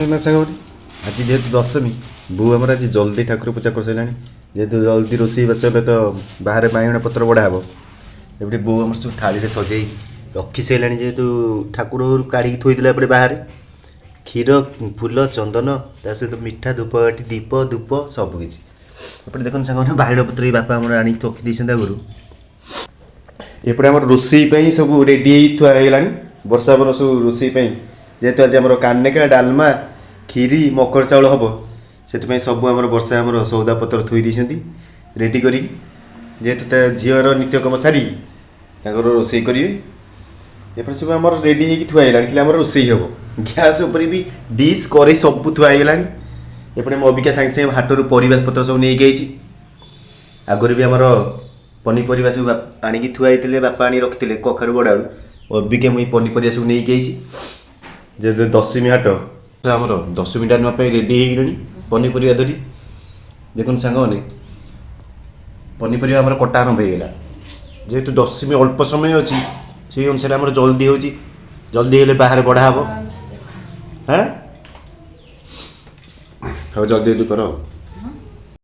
ना सागरी आज जेहेतु दशमी बो आम आज जल्दी ठाकुर पूजा कर सारे जेहेतु जल्दी रोषे बस तो बाहर बाइगण पत्र बड़ा हे एपटे बो आम सब थाली सजे रखी सारा जेहेतु ठाकुर काढ़ी थोदे एपटे बाहर क्षीर फूल चंदन ता सहित मिठा धूपकाठी दीप धूप सबकि एपटे देखो सागर बाइगण पत्र बापा आम आनी रखी आगुरी एपटे आम रोषे सब रेडी थुआगला वर्षा बर सब रोषे जेहेतु आज आम कानेका डालमा खीरी मकर चाउल हम से सब आम वर्षा आम सौदा पत्र थोड़ी रेडी करी जेहेतु झीर नित्यकम सारी रोषे करेंगे एपटे सब आम रेडी थुआगला कि आम रोषे हम गैस उपर भी डिश करे सब थुआगला एपटे मो अबिका सागे सागे हाटर परिवा पत्र सब नहीं गई आगुरी भी आमर पनीपरिया सब आणिकी थुआई बापा आनी रखी कखारू बड़ाड़ू अबिका मुझे पनीपरिया सब नहीं गई जे दशमी हाट आमर दशमी डालमा रेडी हो पनीपरिया धरी देखो सांग मैंने पनीपरिया आमर कटा आरंभ होगा जेहेतु दशमी अल्प समय अच्छी से अनुसार आमर जल्दी हो जल्दी हेले बाहर बढ़ा हम हाँ जल्दी जल्दी कर।